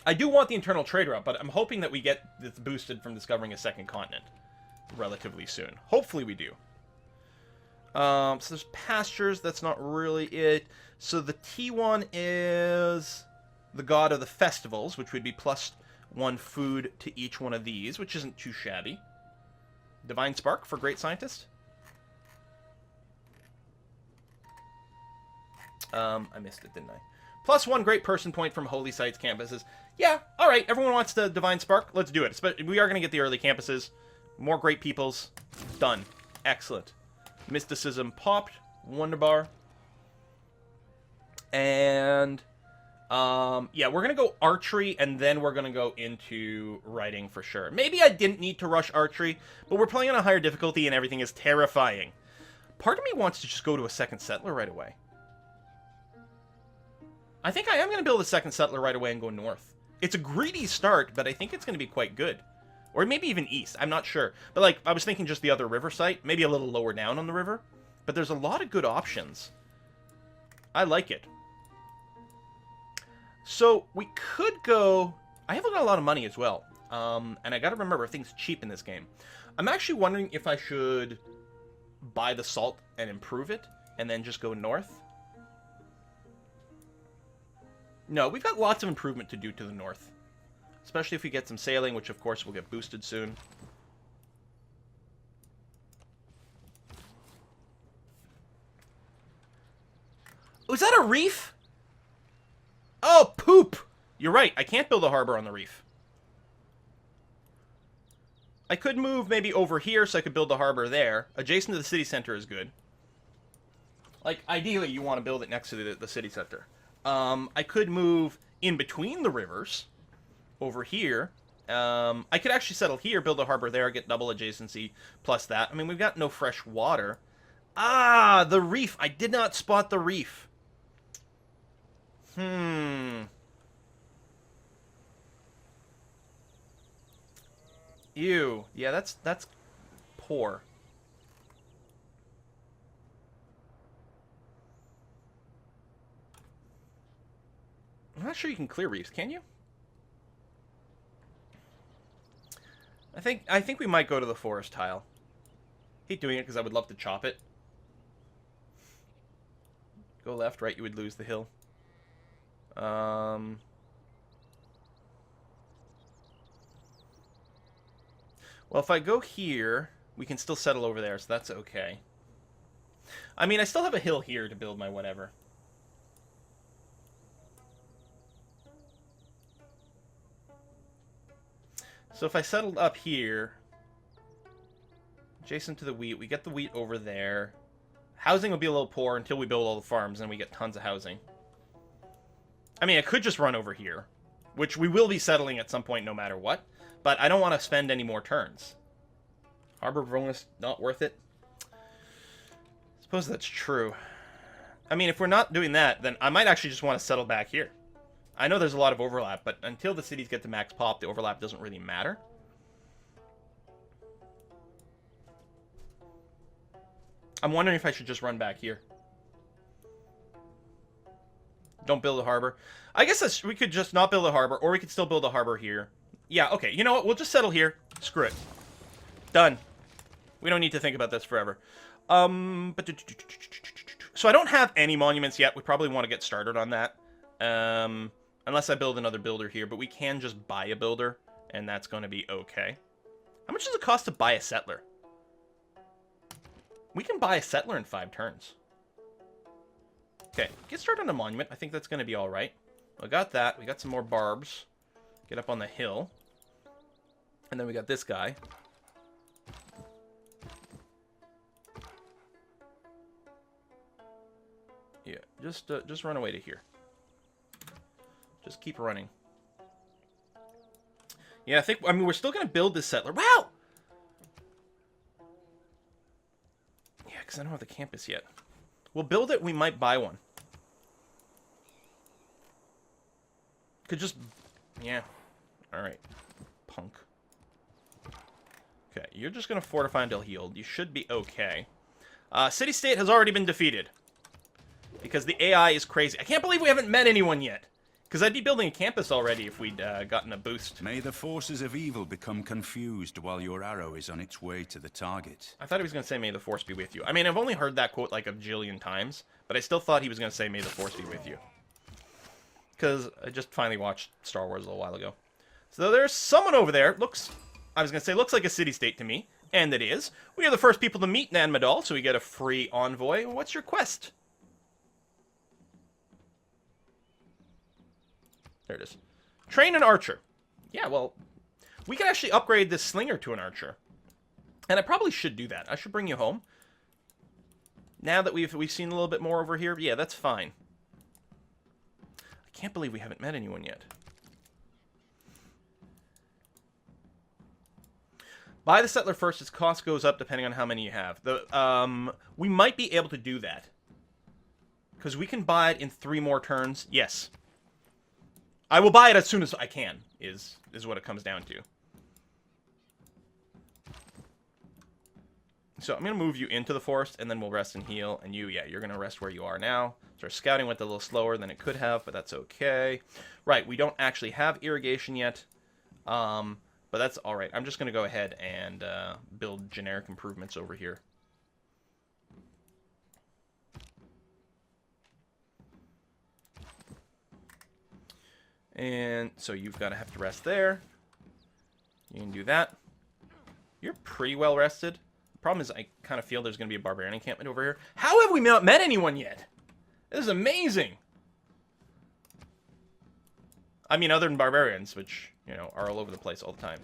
I do want the internal trade route, but I'm hoping that we get this boosted from discovering a second continent relatively soon. Hopefully we do. So there's pastures. That's not really it. So the T1 is the god of the festivals, which would be +1 food to each one of these, which isn't too shabby. Divine Spark for Great Scientist. I missed it, didn't I? +1 Great Person Point from Holy Sites campuses. Yeah, alright, everyone wants the Divine Spark. Let's do it. We are going to get the early campuses. More great peoples. Done. Excellent. Mysticism popped. Wonderbar. And, yeah, we're going to go archery, and then we're going to go into writing for sure. Maybe I didn't need to rush archery, but we're playing on a higher difficulty, and everything is terrifying. Part of me wants to just go to a second settler right away. I think I am going to build a second settler right away and go north. It's a greedy start, but I think it's going to be quite good. Or maybe even east. I'm not sure. But, like, I was thinking just the other river site. Maybe a little lower down on the river. But there's a lot of good options. I like it. So, we could go... I have got a lot of money as well. And I got to remember, everything's cheap in this game. I'm actually wondering if I should buy the salt and improve it. And then just go north. No, we've got lots of improvement to do to the north. Especially if we get some sailing, which of course will get boosted soon. Oh, is that a reef? Oh, poop! You're right, I can't build a harbor on the reef. I could move maybe over here so I could build a harbor there. Adjacent to the city center is good. Like, ideally you want to build it next to the city center. I could move in between the rivers, over here. I could actually settle here, build a harbor there, get double adjacency, plus that. I mean, we've got no fresh water. Ah, the reef. I did not spot the reef. Ew. Yeah, that's poor. I'm not sure you can clear reefs, can you? I think we might go to the forest tile. Hate doing it because I would love to chop it. Go left, right, you would lose the hill. Well, if I go here, we can still settle over there, so that's okay. I mean, I still have a hill here to build my whatever. So if I settled up here, adjacent to the wheat, we get the wheat over there. Housing will be a little poor until we build all the farms, and we get tons of housing. I mean, I could just run over here, which we will be settling at some point no matter what, but I don't want to spend any more turns. Harbor bonus, not worth it. I suppose that's true. I mean, if we're not doing that, then I might actually just want to settle back here. I know there's a lot of overlap, but until the cities get to max pop, the overlap doesn't really matter. I'm wondering if I should just run back here. Don't build a harbor. I guess we could just not build a harbor, or we could still build a harbor here. Yeah, okay, you know what? We'll just settle here. Screw it. Done. We don't need to think about this forever. So I don't have any monuments yet. We probably want to get started on that. Unless I build another builder here, but we can just buy a builder, and that's going to be okay. How much does it cost to buy a settler? We can buy a settler in 5 turns. Okay, get started on a monument. I think that's going to be alright. We got that. We got some more barbs. Get up on the hill. And then we got this guy. Yeah, just run away to here. Just keep running. Yeah, I mean, we're still going to build this settler. Wow! Yeah, because I don't have the campus yet. We'll build it, we might buy one. Could just... Yeah. Alright. Punk. Okay, you're just going to fortify until healed. You should be okay. City-state has already been defeated. Because the AI is crazy. I can't believe we haven't met anyone yet. Because I'd be building a campus already if we'd gotten a boost. May the forces of evil become confused while your arrow is on its way to the target. I thought he was going to say, may the force be with you. I mean, I've only heard that quote like a jillion times, but I still thought he was going to say, may the force be with you. Because I just finally watched Star Wars a little while ago. So there's someone over there. Looks like a city-state to me. And it is. We are the first people to meet Nan Madol, so we get a free envoy. What's your quest? There it is. Train an archer. Yeah, well, we can actually upgrade this slinger to an archer. And I probably should do that. I should bring you home. Now that we've seen a little bit more over here, yeah, that's fine. I can't believe we haven't met anyone yet. Buy the settler first, its cost goes up depending on how many you have. We might be able to do that. Because we can buy it in 3 more turns. Yes. I will buy it as soon as I can, is what it comes down to. So I'm going to move you into the forest, and then we'll rest and heal. And you're going to rest where you are now. So our scouting went a little slower than it could have, but that's okay. Right, we don't actually have irrigation yet. But that's alright. I'm just going to go ahead and build generic improvements over here. And so you've got to have to rest there. You can do that. You're pretty well rested. The problem is I kind of feel there's going to be a barbarian encampment over here. How have we not met anyone yet? This is amazing. I mean, other than barbarians, which, you know, are all over the place all the time.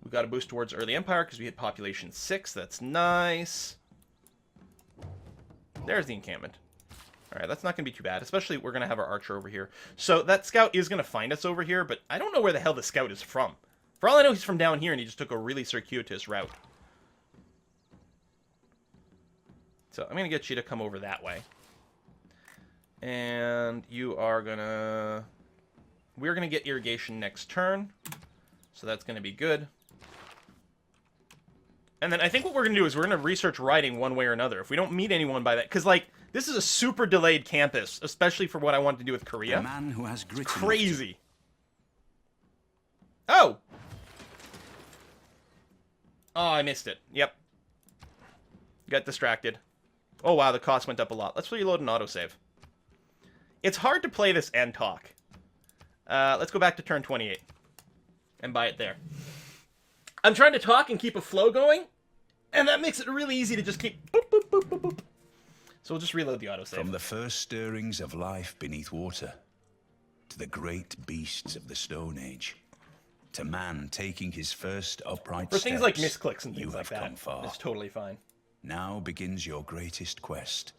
We've got a boost towards early empire because we hit population 6. That's nice. There's the encampment. Alright, that's not going to be too bad. Especially, we're going to have our archer over here. So, that scout is going to find us over here, but I don't know where the hell the scout is from. For all I know, he's from down here, and he just took a really circuitous route. So, I'm going to get you to come over that way. And you are going to... We're going to get irrigation next turn. So, that's going to be good. And then I think what we're going to do is we're going to research writing one way or another. If we don't meet anyone by that... Because, like, this is a super delayed campus, especially for what I want to do with Korea. A man who has grit. It's crazy. Oh! Oh, I missed it. Yep. Got distracted. Oh, wow, the cost went up a lot. Let's reload an autosave. It's hard to play this and talk. Let's go back to turn 28. And buy it there. I'm trying to talk and keep a flow going, and that makes it really easy to just keep boop, boop, boop, boop, boop. So we'll just reload the autosave. From the first stirrings of life beneath water, to the great beasts of the Stone Age, to man taking his first upright steps. For things like misclicks and things like that, come far. it's totally fine. Now begins your greatest quest.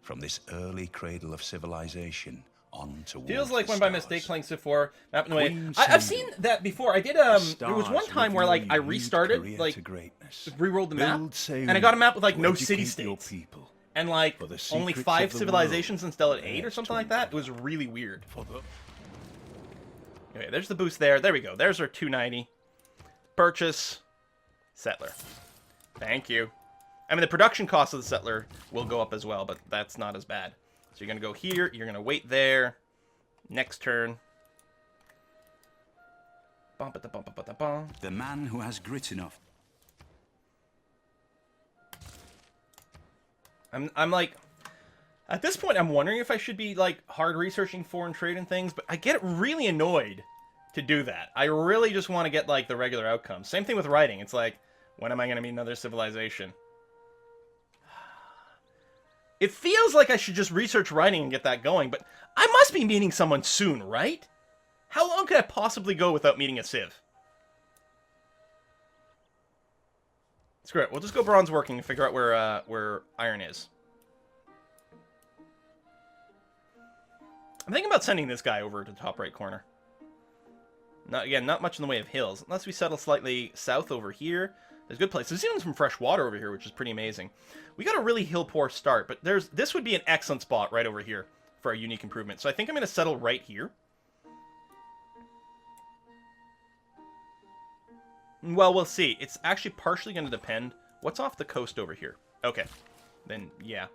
From this early cradle of civilization on towards Feels like the when by stars. mistake playing Civ 4 map in the way. I've seen that before. I did there was one time where like I restarted, like re-rolled the map, and I got a map with like no city states. And like only 5 civilizations instead of 8 or something like that. It was really weird. Okay, there's the boost there. There we go. There's our 290. Purchase. Settler. Thank you. I mean, the production cost of the settler will go up as well, but that's not as bad. So you're going to go here. You're going to wait there. Next turn. The man who has grit enough. I'm like, at this point, I'm wondering if I should be like hard researching foreign trade and things, but I get really annoyed to do that. I really just want to get like the regular outcomes. Same thing with writing. It's like, when am I going to meet another civilization? It feels like I should just research writing and get that going, but I must be meeting someone soon, right? How long could I possibly go without meeting a civ? Screw it. We'll just go bronze working and figure out where iron is. I'm thinking about sending this guy over to the top right corner. Not much in the way of hills. Unless we settle slightly south over here. There's good places. There's even some fresh water over here, which is pretty amazing. We got a really hill-poor start, but this would be an excellent spot right over here for our unique improvement. So I think I'm going to settle right here. Well, we'll see. It's actually partially going to depend. What's off the coast over here? Okay. Then, yeah.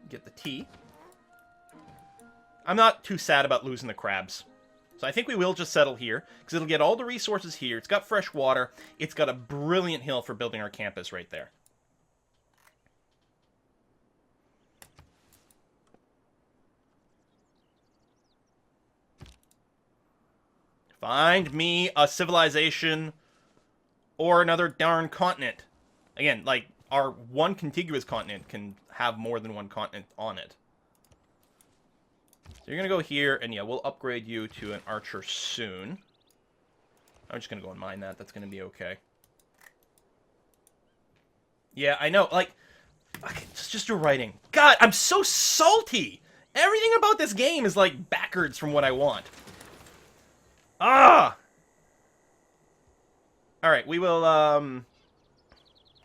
Get the tea. I'm not too sad about losing the crabs. So I think we will just settle here, because it'll get all the resources here. It's got fresh water. It's got a brilliant hill for building our campus right there. Find me a civilization or another darn continent. Again, like, our one contiguous continent can have more than one continent on it. So you're going to go here, and yeah, we'll upgrade you to an archer soon. I'm just going to go and mine that. That's going to be okay. Yeah, I know. Like, just your writing. God, I'm so salty! Everything about this game is, like, backwards from what I want. Ah! Alright, we will, I'm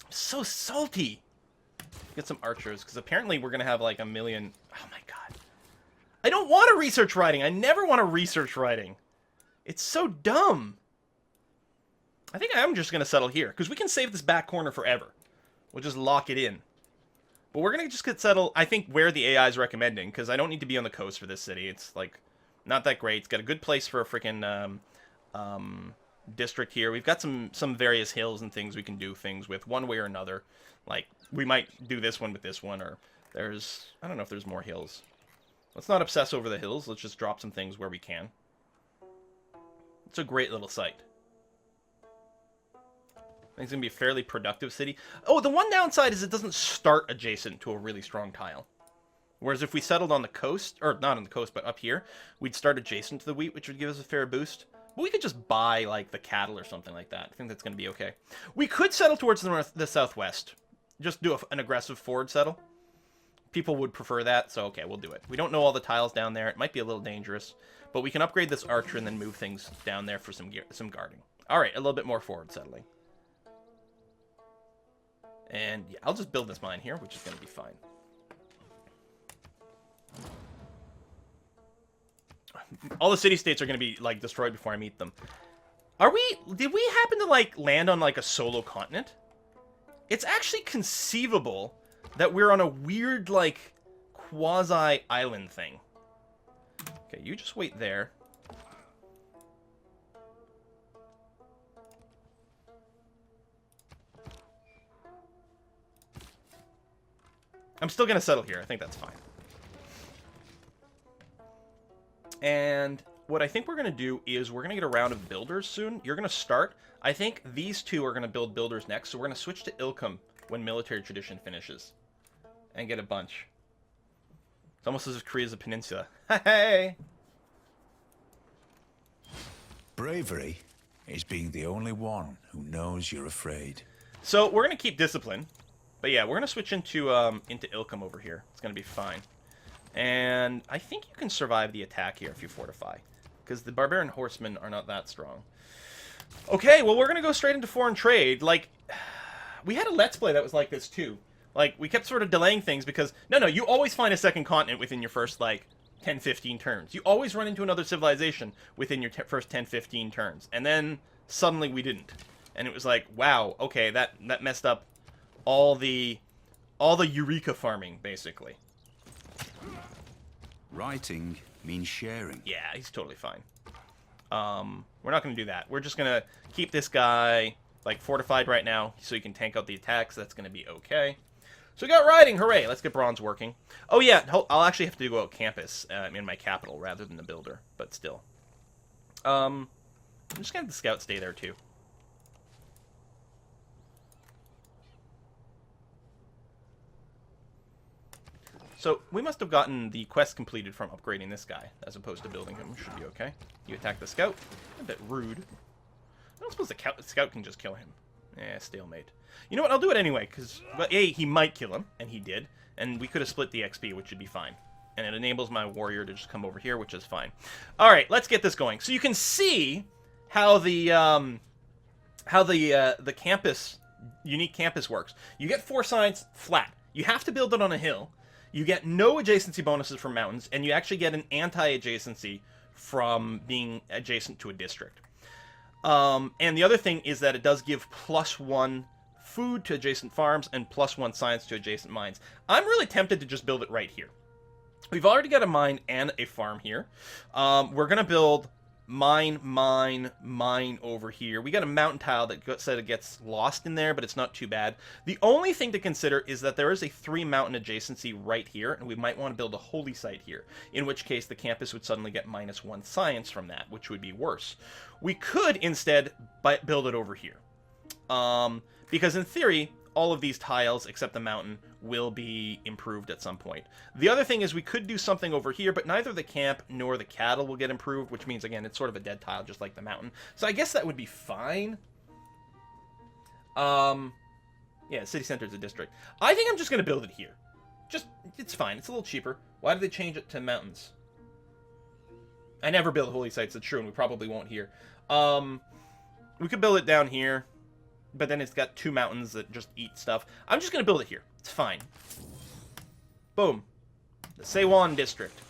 so salty. Get some archers, because apparently we're going to have, like, a million... Oh, my God. I don't want a research writing. I never want a research writing. It's so dumb. I think I am just going to settle here, because we can save this back corner forever. We'll just lock it in. But we're going to just get settled, I think, where the AI is recommending, because I don't need to be on the coast for this city. It's, like, not that great. It's got a good place for a freaking district here. We've got some various hills and things we can do things with one way or another. Like, we might do this one with this one, or there's... I don't know if there's more hills. Let's not obsess over the hills. Let's just drop some things where we can. It's a great little site. I think it's going to be a fairly productive city. Oh, the one downside is it doesn't start adjacent to a really strong tile. Whereas if we settled on the coast, or not on the coast, but up here, we'd start adjacent to the wheat, which would give us a fair boost. But we could just buy, like, the cattle or something like that. I think that's going to be okay. We could settle towards the southwest. Just do an aggressive forward settle. People would prefer that, so okay, we'll do it. We don't know all the tiles down there. It might be a little dangerous. But we can upgrade this archer and then move things down there for some guarding. Alright, a little bit more forward settling. And yeah, I'll just build this mine here, which is going to be fine. All the city-states are going to be, like, destroyed before I meet them. Did we happen to, like, land on, like, a solo continent? It's actually conceivable that we're on a weird, like, quasi-island thing. Okay, you just wait there. I'm still going to settle here. I think that's fine. And what I think we're going to do is we're going to get a round of builders soon. You're going to start. I think these two are going to build builders next, so we're going to switch to Ilkham when military tradition finishes. And get a bunch. It's almost as if Korea's a peninsula. Hey! Bravery is being the only one who knows you're afraid. So we're going to keep discipline. But yeah, we're going to switch into Ilkham over here. It's going to be fine. And I think you can survive the attack here if you fortify. Because the barbarian horsemen are not that strong. Okay, well, we're going to go straight into foreign trade. Like, we had a Let's Play that was like this, too. Like, we kept sort of delaying things because... No, you always find a second continent within your first, like, 10, 15 turns. You always run into another civilization within your first 10, 15 turns. And then, suddenly, we didn't. And it was like, wow, okay, that messed up all the Eureka farming, basically. Writing means sharing. Yeah, he's totally fine. We're not going to do that. We're just going to keep this guy, like, fortified right now so he can tank out the attacks. That's going to be okay. So we got riding, hooray! Let's get bronze working. Oh yeah, I'll actually have to go out campus in my capital rather than the builder, but still. I'm just gonna have the scout stay there too. So we must have gotten the quest completed from upgrading this guy, as opposed to building him. Should be okay. You attack the scout. A bit rude. I don't suppose the scout can just kill him. Stalemate. You know what? I'll do it anyway, because, well, A, he might kill him, and he did. And we could have split the XP, which should be fine. And it enables my warrior to just come over here, which is fine. Alright, let's get this going. So you can see how the campus, unique campus works. You get 4 signs flat. You have to build it on a hill. You get no adjacency bonuses from mountains, and you actually get an anti-adjacency from being adjacent to a district. And the other thing is that it does give +1 food to adjacent farms and +1 science to adjacent mines. I'm really tempted to just build it right here. We've already got a mine and a farm here. We're going to build mine over here. We got a mountain tile that said it gets lost in there, but it's not too bad. The only thing to consider is that there is a 3 mountain adjacency right here, and we might want to build a holy site here, in which case the campus would suddenly get -1 science from that, which would be worse. We could instead build it over here. Because in theory, all of these tiles, except the mountain, will be improved at some point. The other thing is we could do something over here, but neither the camp nor the cattle will get improved, which means, again, it's sort of a dead tile, just like the mountain. So I guess that would be fine. Yeah, city center is a district. I think I'm just going to build it here. It's fine. It's a little cheaper. Why did they change it to mountains? I never build holy sites, that's true, and we probably won't here. We could build it down here, but then it's got 2 mountains that just eat stuff. I'm just going to build it here. It's fine. Boom. The Seowon district.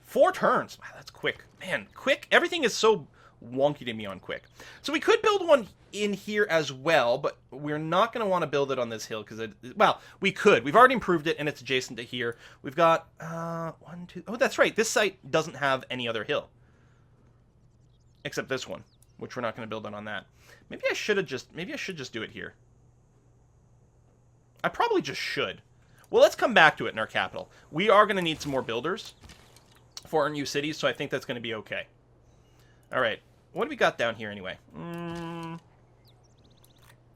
4 turns. Wow, that's quick. Man, quick. Everything is so wonky to me on quick. So we could build one in here as well, but we're not going to want to build it on this hill because well, we could. We've already improved it, and it's adjacent to here. We've got 1, 2... Oh, that's right. This site doesn't have any other hill. Except this one, which we're not going to build on that. Maybe I should just do it here. I probably just should. Well, let's come back to it in our capital. We are going to need some more builders for our new cities, so I think that's going to be okay. All right. What do we got down here anyway?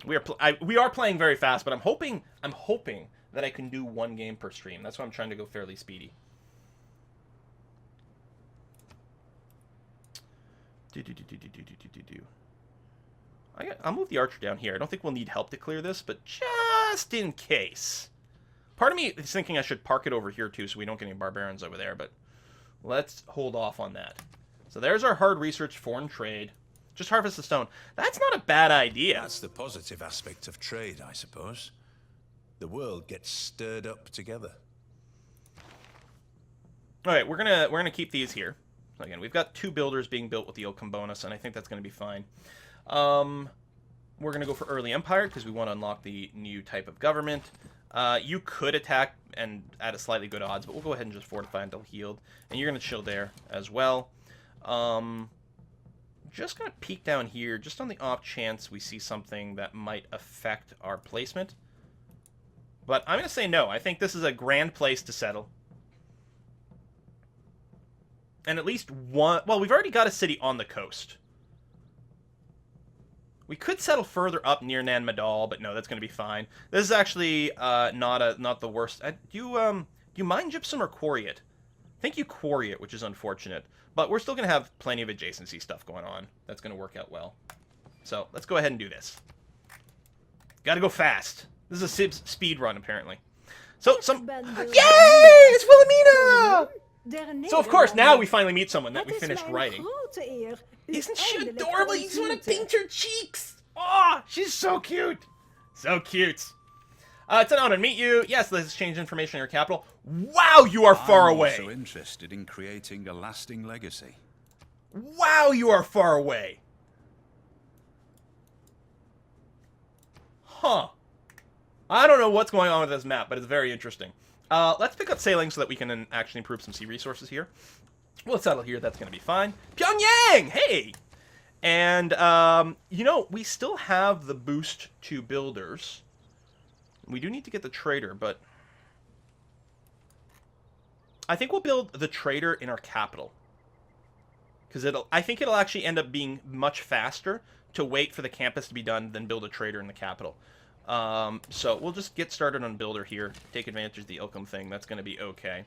We are playing very fast, but I'm hoping that I can do 1 game per stream. That's why I'm trying to go fairly speedy. I'll move the archer down here. I don't think we'll need help to clear this, but just in case. Part of me is thinking I should park it over here too so we don't get any barbarians over there, but let's hold off on that. So there's our hard research, foreign trade. Just harvest the stone. That's not a bad idea. That's the positive aspect of trade, I suppose. The world gets stirred up together. All right, we're gonna keep these here. Again, we've got 2 builders being built with the Oakham bonus, and I think that's going to be fine. We're going to go for early empire because we want to unlock the new type of government. You could attack and at a slightly good odds, but we'll go ahead and just fortify until healed. And you're going to chill there as well. Just going to peek down here, just on the off chance we see something that might affect our placement. But I'm going to say no. I think this is a grand place to settle. And at least one... Well, we've already got a city on the coast. We could settle further up near Nan Madal, but no, that's going to be fine. This is actually not the worst. Do you mine gypsum or quarry it? I think you quarry it, which is unfortunate. But we're still going to have plenty of adjacency stuff going on. That's going to work out well. So, let's go ahead and do this. Gotta go fast. This is a speed run, apparently. So, Yay! It's Wilhelmina! So, of course, now we finally meet someone that we finished writing. Isn't she adorable? You just want to paint her cheeks. Oh, she's so cute. So cute. It's an honor to meet you. Yes, let's exchange information in your capital. Wow, you are far away. I'm also interested in creating a lasting legacy. Wow, you are far away. Huh. I don't know what's going on with this map, but it's very interesting. Let's pick up sailing so that we can actually improve some sea resources here. We'll settle here. That's going to be fine. Pyongyang! Hey! And, you know, we still have the boost to builders. We do need to get the trader, but I think we'll build the trader in our capital. Because I think it'll actually end up being much faster to wait for the campus to be done than build a trader in the capital. So we'll just get started on builder here. Take advantage of the Ilkham thing. That's going to be okay.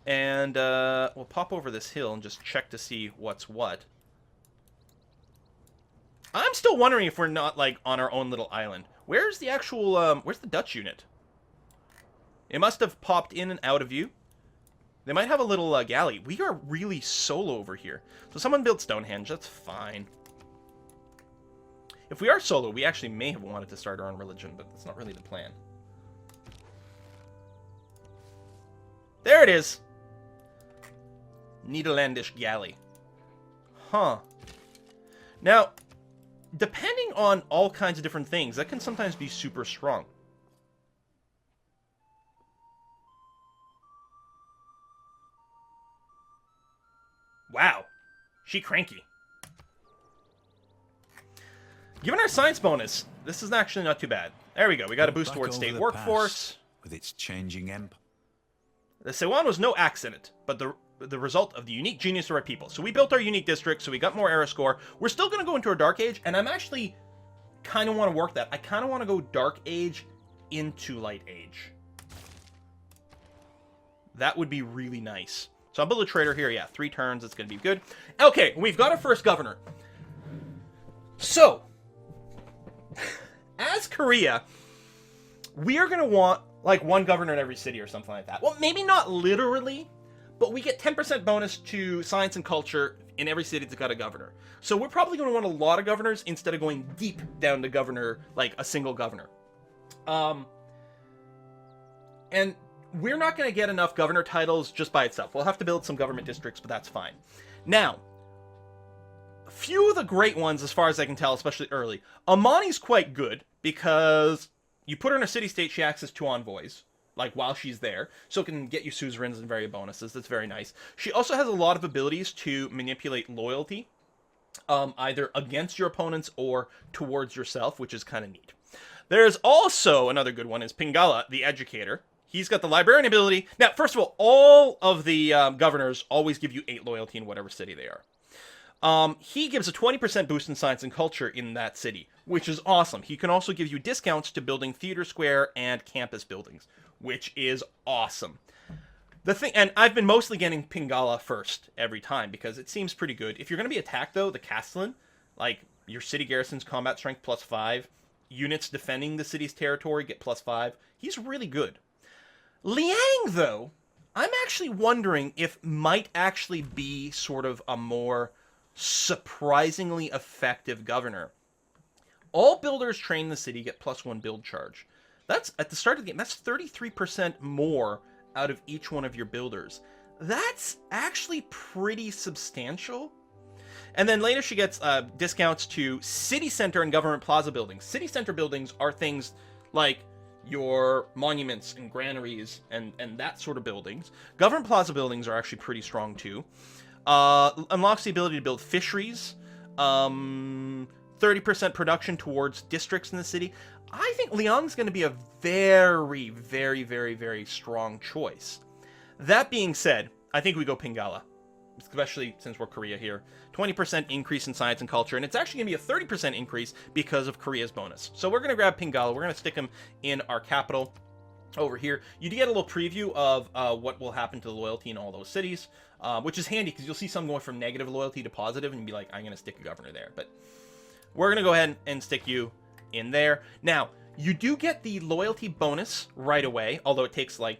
And we'll pop over this hill and just check to see what's what. I'm still wondering if we're not, like, on our own little island. Where's the actual, where's the Dutch unit? It must have popped in and out of view. They might have a little galley. We are really solo over here. So someone built Stonehenge. That's fine. If we are solo, we actually may have wanted to start our own religion, but that's not really the plan. There it is. Nederlandish galley. Huh. Now, depending on all kinds of different things, that can sometimes be super strong. Wow. She cranky. Given our science bonus, this is actually not too bad. There we go. We got a boost Back towards over state the workforce. past, with its changing empire. The Seowon was no accident, but the result of the unique genius of our people. So we built our unique district, so we got more era score. We're still going to go into our Dark Age, and I'm actually kind of want to work that. I kind of want to go Dark Age into Light Age. That would be really nice. So I'll build a trader here. Yeah, 3 turns. It's going to be good. Okay, we've got our first governor. So, as Korea, we are going to want like 1 governor in every city or something like that. Well, maybe not literally, but we get 10% bonus to science and culture in every city that's got a governor. So we're probably going to want a lot of governors instead of going deep down to governor, like a single governor. And we're not going to get enough governor titles just by itself. We'll have to build some government districts, but that's fine. Now, a few of the great ones, as far as I can tell, especially early. Amani's quite good because you put her in a city-state, she acts as 2 envoys, like while she's there, so it can get you suzerains and various bonuses. That's very nice. She also has a lot of abilities to manipulate loyalty, either against your opponents or towards yourself, which is kind of neat. There's also another good one is Pingala, the educator. He's got the librarian ability. Now, first of all of the governors always give you 8 loyalty in whatever city they are. He gives a 20% boost in science and culture in that city, which is awesome. He can also give you discounts to building theater square and campus buildings, which is awesome. The thing, and I've been mostly getting Pingala first every time because it seems pretty good. If you're going to be attacked, though, the Castellan, like your city garrison's combat strength +5, units defending the city's territory get +5. He's really good. Liang, though, I'm actually wondering if might actually be sort of a more surprisingly effective governor. All builders trained in the city get +1 build charge. That's at the start of the game. That's 33% more out of each one of your builders. That's actually pretty substantial. And then later she gets discounts to city center and government plaza buildings. City center buildings are things like your monuments and granaries and that sort of buildings. Government plaza buildings are actually pretty strong too. Unlocks the ability to build fisheries. 30% production towards districts in the city. I think Liang's going to be a very, very, very, very strong choice. That being said, I think we go Pingala, especially since we're Korea here. 20% increase in science and culture, and it's actually going to be a 30% increase because of Korea's bonus. So we're going to grab Pingala. We're going to stick him in our capital over here. You do get a little preview of what will happen to the loyalty in all those cities, which is handy because you'll see some going from negative loyalty to positive, and you'll be like, I'm going to stick a governor there. But we're going to go ahead and stick you in there. Now, you do get the loyalty bonus right away, although it takes a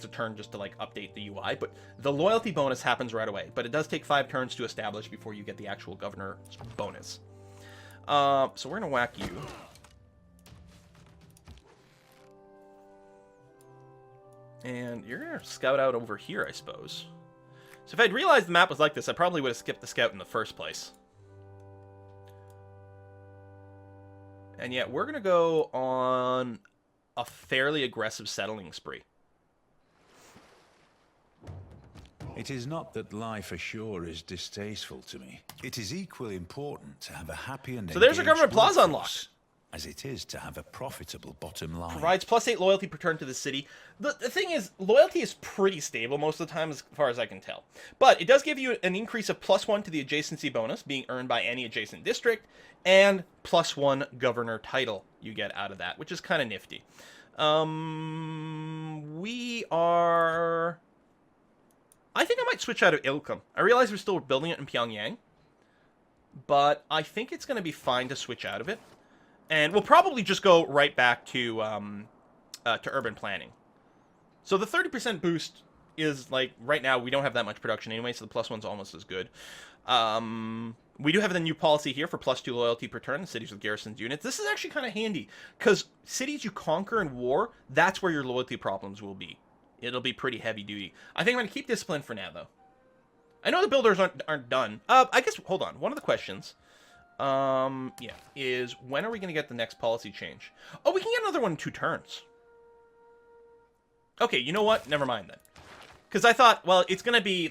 turn just to update the UI, but the loyalty bonus happens right away. But it does take 5 turns to establish before you get the actual governor bonus. So we're going to whack you. And you're going to scout out over here, I suppose. So if I'd realized the map was like this, I probably would have skipped the scout in the first place. And yet, we're going to go on a fairly aggressive settling spree. It is not that life ashore is distasteful to me. It is equally important to have a happy and so there's a government plaza unlocked, as it is to have a profitable bottom line. Provides +8 loyalty per turn to the city. The thing is, loyalty is pretty stable most of the time as far as I can tell. But it does give you an increase of +1 to the adjacency bonus being earned by any adjacent district, and +1 governor title you get out of that, which is kind of nifty. We are... I think I might switch out of Ilkum. I realize we're still building it in Pyongyang, but I think it's going to be fine to switch out of it. And we'll probably just go right back to urban planning. So the 30% boost is, right now we don't have that much production anyway, so the +1's almost as good. We do have the new policy here for +2 loyalty per turn in cities with garrisons units. This is actually kind of handy, because cities you conquer in war, that's where your loyalty problems will be. It'll be pretty heavy duty. I think I'm going to keep discipline for now, though. I know the builders aren't done. I guess, hold on. One of the questions, is when are we going to get the next policy change? Oh, we can get another one in 2 turns. Okay, you know what? Never mind then. Because I thought, well, it's going to be,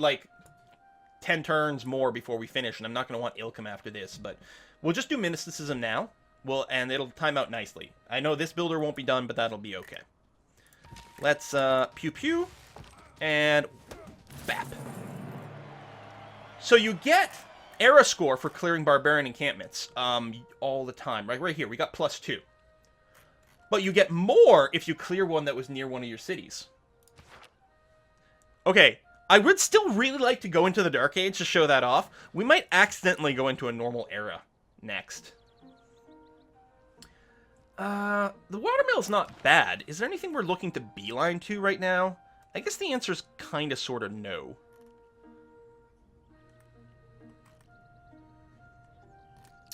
10 turns more before we finish, and I'm not going to want Ilkham after this, but we'll just do mysticism now, and it'll time out nicely. I know this builder won't be done, but that'll be okay. Let's pew pew, and bap. So you get era score for clearing barbarian encampments all the time. Right here, we got +2. But you get more if you clear one that was near one of your cities. Okay, I would still really like to go into the Dark Age to show that off. We might accidentally go into a normal era next. The watermill's not bad. Is there anything we're looking to beeline to right now? I guess the answer is kind of, sort of, no.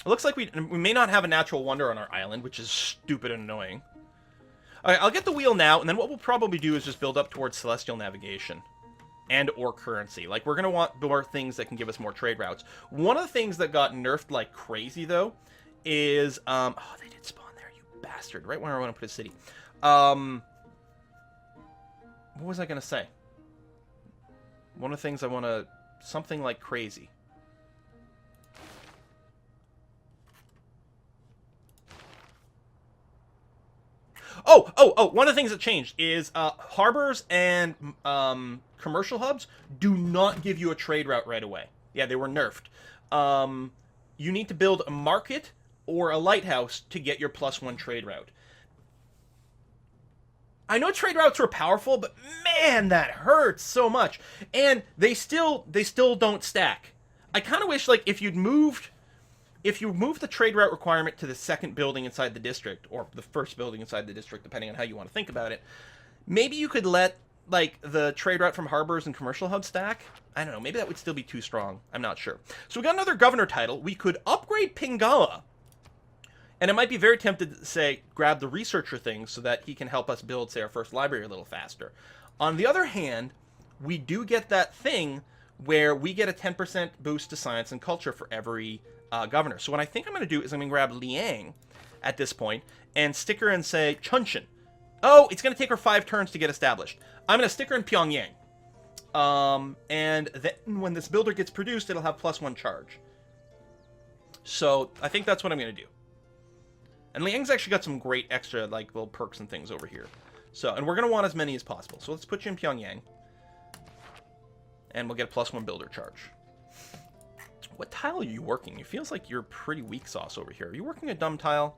It looks like we may not have a natural wonder on our island, which is stupid and annoying. Alright, I'll get the wheel now, and then what we'll probably do is just build up towards celestial navigation. And or currency. Like, we're going to want more things that can give us more trade routes. One of the things that got nerfed like crazy, though, is... oh, they did spawn there, you bastard. Right when I want to put a city. What was I going to say? One of the things I want to... Something like crazy. Oh, one of the things that changed is harbors and commercial hubs do not give you a trade route right away. Yeah, they were nerfed. You need to build a market or a lighthouse to get your +1 trade route. I know trade routes were powerful, but man, that hurts so much. And they still don't stack. I kind of wish, like, if you moved the trade route requirement to the second building inside the district, or the first building inside the district, depending on how you want to think about it, maybe you could let, like, the trade route from harbors and commercial hubs stack. I don't know, maybe that would still be too strong. I'm not sure. So we got another governor title. We could upgrade Pingala, and it might be very tempted to, say, grab the researcher thing so that he can help us build, say, our first library a little faster. On the other hand, we do get that thing where we get a 10% boost to science and culture for every... governor. So what I think I'm going to do is I'm going to grab Liang at this point and stick her and say Chunshin. Oh, it's going to take her 5 turns to get established. I'm going to stick her in Pyongyang. And then when this builder gets produced, it'll have +1 charge. So I think that's what I'm going to do. And Liang's actually got some great extra, like, little perks and things over here. So, and we're going to want as many as possible. So let's put you in Pyongyang. And we'll get a +1 builder charge. What tile are you working? It feels like you're pretty weak sauce over here. Are you working a dumb tile?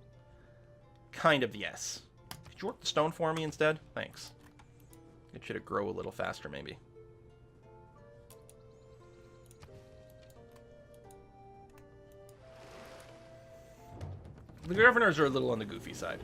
Kind of, yes. Could you work the stone for me instead? Thanks. Get you to grow a little faster, maybe. The governors are a little on the goofy side.